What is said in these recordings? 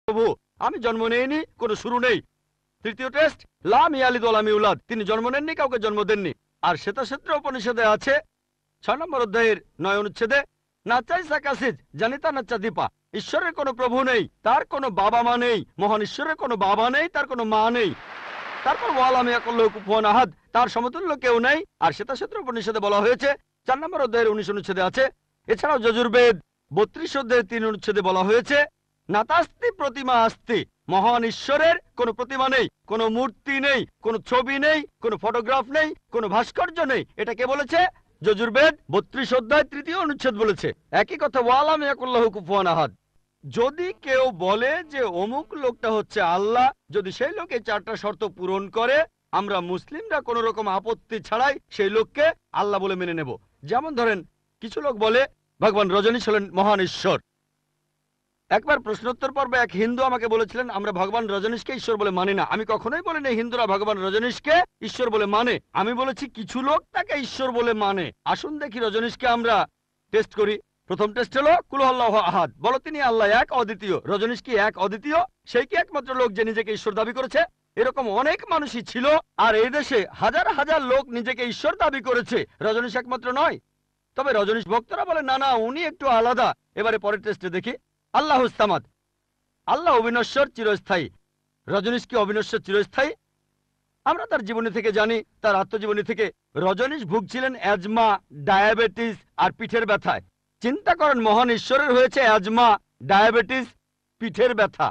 প্রভু, আমি জন্ম নেইনি, কোনো শুরু নেই। তৃতীয় টেস্ট, লাম ইয়ালিদ ওয়া লাম ইউলাদ, তিনি জন্ম নেননি, কাউকে জন্ম দেননি। আর শ্বেতাক্ষেত্র উপনিষদে আছে 6 নম্বর অধ্যায়ের 9 অনুচ্ছেদে, নাচাই সাকাসিজ জানিতা নাচা দীপা, ঈশ্বরের কোনো প্রভু নেই, তার কোনো বাবা মা নেই, মহান ঈশ্বরের কোনো বাবা নেই, তার কোনো মা নেই। তারপর ওয়ালাম ইয়াকুল্লাহু কুফুয়ান আহাদ, তার সমতুল্য কেউ নেই। আর শ্বেতাক্ষেত্র উপনিষদে বলা হয়েছে 4 নম্বর অধ্যায়ের 19 অনুচ্ছেদে আছে। এছাড়াও যজুর্বেদ 32 অধ্যায়ের 3 অনুচ্ছেদে বলা হয়েছে নাতাস্তি প্রতিমা আস্তি, মহান ঈশ্বরের কোনো প্রতিমা নেই, কোনো মূর্তি নেই, কোনো ছবি নেই, কোনো ফটোগ্রাফ নেই, কোনো ভাস্কর্য নেই। এটা কে বলেছে? যজুর্বেদ 32 অধ্যায় 3 অনুচ্ছেদ বলেছে একই কথা, ওয়ালাম ইয়াকুল্লাহু কুফুয়ান আহাদ। যদি কেউ বলে যে অমুক লোকটা হচ্ছে আল্লাহ, যদি সেই লোক এই 4টা শর্ত পূরণ করে, আমরা মুসলিমরা কোনো রকম আপত্তি ছাড়াই সেই লোককে আল্লাহ বলে মেনে নেব। যেমন ধরেন, কিছু লোক বলে ভগবান রজনীশ হলেন মহান ঈশ্বর। একবার প্রশ্নোত্তর পর্বে এক হিন্দু আমাকে বলেছিলেন আমরা ভগবান রজনীশকে ঈশ্বর বলে মানি না। আমি কখনোই বলিনি হিন্দুরা ভগবান রজনীশকে ঈশ্বর বলে মানে, আমি বলেছি কিছু লোক তাকে ঈশ্বর বলে মানে। আসুন দেখি রজনীশকে আমরা টেস্ট করি। প্রথম টেস্ট হলো কুল আল্লাহু আহাদ, বলো তিনি আল্লাহ এক অদ্বিতীয়। রজনীশ কি এক অদ্বিতীয়? সেই কি একমাত্র লোক যে নিজেকে ঈশ্বর দাবি করেছে? এরকম অনেক মানুষই ছিল, আর এই দেশে হাজার হাজার লোক নিজেকে ঈশ্বর দাবি করেছে, রজনীশ একমাত্র নয়। তবে রজনীশ ভক্তরা বলে না না, উনি একটু আলাদা। এবারে পরের টেস্টে দেখি। আল্লাহু সামাদ, আল্লাহ অবিনশ্বর চিরস্থায়ী। রজনীশ কি অবিনশ্বর চিরস্থায়ী? আমরা তার জীবনী থেকে জানি, তার আত্মজীবনী থেকে, রজনীশ ভুগছিলেন অ্যাজমা, ডায়াবেটিস আর পিঠের ব্যথায়। চিন্তা করেন, মহান ঈশ্বরের হয়েছে অ্যাজমা, ডায়াবেটিস, পিঠের ব্যথা।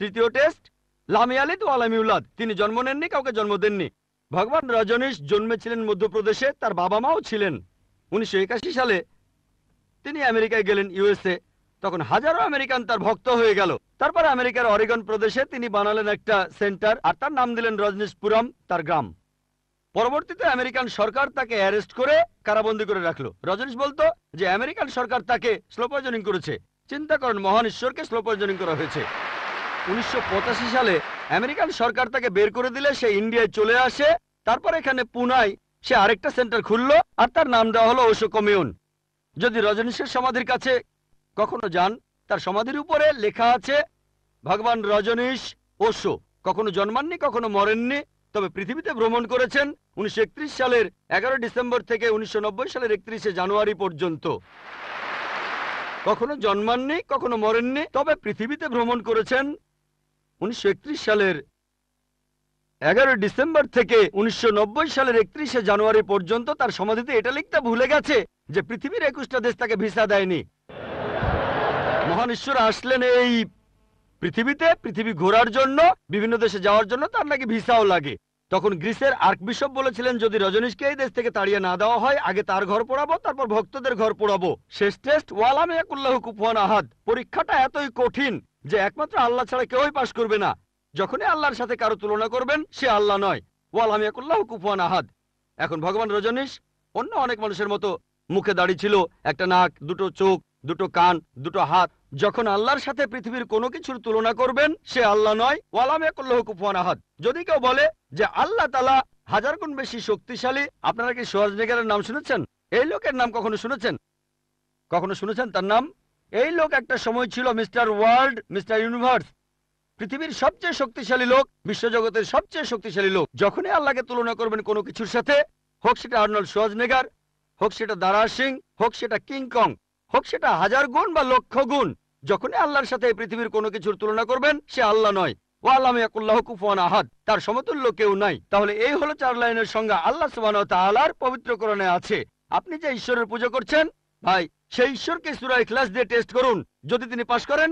তৃতীয় টেস্ট, লাম ইয়ালিদ ওয়া লাম ইউলাদ, তিনি জন্ম নেননি, কাউকে জন্ম দেননি। ভগবান রজনীশ জন্মেছিলেন মধ্যপ্রদেশে, তার বাবা মাও ছিলেন। 1981 সালে তিনি আমেরিকায় গেলেন, ইউএসএ। তখন হাজারো আমেরিকান তার ভক্ত হয়ে গেল। তারপরে আমেরিকার অরিগন প্রদেশে তিনি বানালেন একটা সেন্টার, আর তার নাম দিলেন রজনীশপুরম, তার গ্রাম। পরবর্তীতে আমেরিকান সরকার তাকে অ্যারেস্ট করে কারাবন্দী করে রাখলো। রজনীশ বলতো যে আমেরিকান সরকার তাকে স্লো পয়জনিং করেছে। চিন্তা করেন, মহান ঈশ্বরকে স্লো পয়জনিং করা হয়েছে। 1985 সালে আমেরিকান সরকার তাকে বের করে দিলে সে ইন্ডিয়ায় চলে আসে। তারপর এখানে পুনায় সে আরেকটা সেন্টার খুললো, আর তার নাম দেওয়া হলো ওশো কমিউন। যদি রজনীশের সমাধির কাছে কখনো যান, তার সমাধির উপরে লেখা আছে ভগবান রজনীশ ওশো। কখনো জন্মাননি, কখনো মরেননি, তবে পৃথিবীতে ভ্রমণ করেছেন 1931 সালের 11 ডিসেম্বর থেকে 1990 সালের 31শে জানুয়ারি পর্যন্ত। কখনো জন্মাননি, কখনো মরেননি, তবে পৃথিবীতে ভ্রমণ করেছেন 1931 সালের 11 ডিসেম্বর থেকে 1990 সালের 31শে জানুয়ারি পর্যন্ত। তার সমাধিতে এটা লিখতে ভুলে গেছে যে পৃথিবীর 21টা দেশ তাকে ভিসা দেয়নি। মহান ঈশ্বর আসলেন এই পৃথিবীতে, পৃথিবী ঘোরার জন্য, বিভিন্ন দেশে যাওয়ার জন্য তার নাকি ভিসাও লাগে। তখন গ্রিসের আর্কবিশপ বলেছিলেন যদি রজনীশকে এই দেশ থেকে তাড়িয়ে না দেওয়া হয়, আগে তার ঘর পোড়াবো, তারপর ভক্তদের ঘর পোড়াবো। শেষ টেস্ট, ওয়ালাম ইয়াকুল্লাহু কুফুয়ান আহাদ। পরীক্ষাটা এতই কঠিন যে একমাত্র আল্লাহ ছাড়া কেউই পাশ করবে না। যখনই আল্লাহর সাথে কারো তুলনা করবেন, সে আল্লাহ নয়। ওয়ালাম ইয়াকুল্লাহু কুফুয়ান আহাদ। এখন ভগবান রজনীশ অন্য অনেক মানুষের মতো মুখে দাড়ি ছিল, একটা নাক, দুটো চোখ, দুটো কান, দুটো হাত। যখন আল্লাহর সাথে পৃথিবীর কোনো কিছুর তুলনা করবেন, সে আল্লাহ নয়। ওয়ালাম ইয়াকুল্লাহু কুফুয়ান আহাদ। যদি কেউ বলে যে আল্লাহ তাআলা 1000 গুণ বেশি শক্তিশালী, আপনারা কি শোয়ার্জনেগারের নাম শুনেছেন? এই লোকের নাম কখনো শুনেছেন? কখনো শুনেছেন তার নাম? এই লোক একটা সময় ছিল মিস্টার ওয়ার্ল্ড, মিস্টার ইউনিভার্স, পৃথিবীর সবচেয়ে শক্তিশালী লোক, বিশ্বজগতের সবচেয়ে শক্তিশালী লোক। যখনই আল্লাহকে তুলনা করবেন কোনো কিছুর সাথে, হোক সেটা আর্নল্ড শোয়ার্জনেগার, হোক সেটা দারা সিং, হোক সেটা কিং কং, হোক সেটা 1000 গুণ বা লক্ষ গুণ, যখনই আল্লাহর সাথে পৃথিবীর কোনো কিছুর তুলনা করবেন, সে আল্লাহ নয়। ওয়ালাম ইয়াকুল্লাহু কুফুয়ান আহাদ, তার সমতুল্য কেউ নাই। তাহলে এই হলো 4 লাইনের সংজ্ঞা আল্লাহ সুবহানাহু ওয়া তাআলার পবিত্র কোরআনে আছে। আপনি যে ঈশ্বরের পূজা করছেন, ভাই, সেই ঈশ্বরকে সূরা ইখলাস দিয়ে টেস্ট করুন। যদি তিনি পাশ করেন,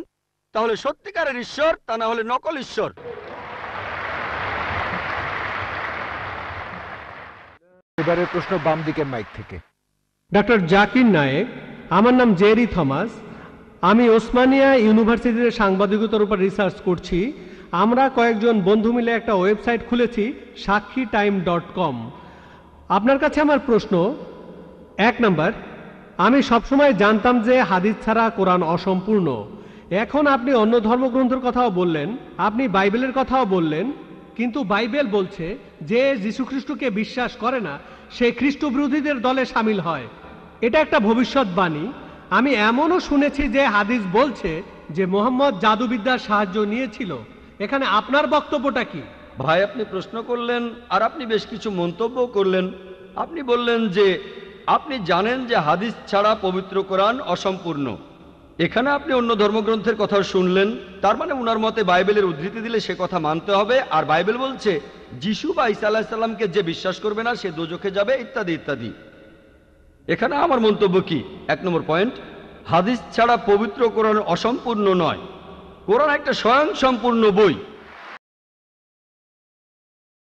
তাহলে সত্যিকারের ঈশ্বর, তা না হলে নকল ঈশ্বর। এবারে প্রশ্ন বাম দিকের মাইক থেকে। ডক্টর জাকির নায়েক, আমার নাম জেরি থমাস। আমি ওসমানিয়া ইউনিভার্সিটিতে সাংবাদিকতার উপর রিসার্চ করছি। আমরা কয়েকজন বন্ধু মিলে একটা ওয়েবসাইট খুলেছি, সাক্ষীটাইম.com। আপনার কাছে আমার প্রশ্ন, 1 নাম্বার, আমি সবসময় জানতাম যে হাদিস ছাড়া কোরআন অসম্পূর্ণ। এখন আপনি অন্য ধর্মগ্রন্থের কথাও বললেন, আপনি বাইবেলের কথাও বললেন, কিন্তু বাইবেল বলছে যে যীশুখ্রিস্টকে বিশ্বাস করে না সে খ্রিস্ট বিরোধীদের দলে সামিল হয়। এটা একটা ভবিষ্যৎবাণী। আমি এমনও শুনেছি যে হাদিস বলছে যে মোহাম্মদ জাদুবিদ্যার সাহায্য নিয়েছিল। এখানে আপনার বক্তব্যটা কি? ভাই, আপনি প্রশ্ন করলেন আর আপনি বেশ কিছু মন্তব্য করলেন। আপনি বললেন যে আপনি জানেন যে হাদিস ছাড়া পবিত্র কোরআন অসম্পূর্ণ। এখানে আপনি অন্য ধর্মগ্রন্থের কথা শুনলেন, তার মানে উনার মতে বাইবেলের উদ্ধৃতি দিলে সে কথা মানতে হবে। আর বাইবেল বলছে যিশু বা ঈসা আলাইহিস সালামকে যে বিশ্বাস করবে না সে দোজখে যাবে, ইত্যাদি ইত্যাদি। এখানে আমার মন্তব্য কি? 1 নম্বর পয়েন্ট, হাদিস ছাড়া পবিত্র কোরআন অসম্পূর্ণ নয়। কোরআন একটা স্বয়ংসম্পূর্ণ বই।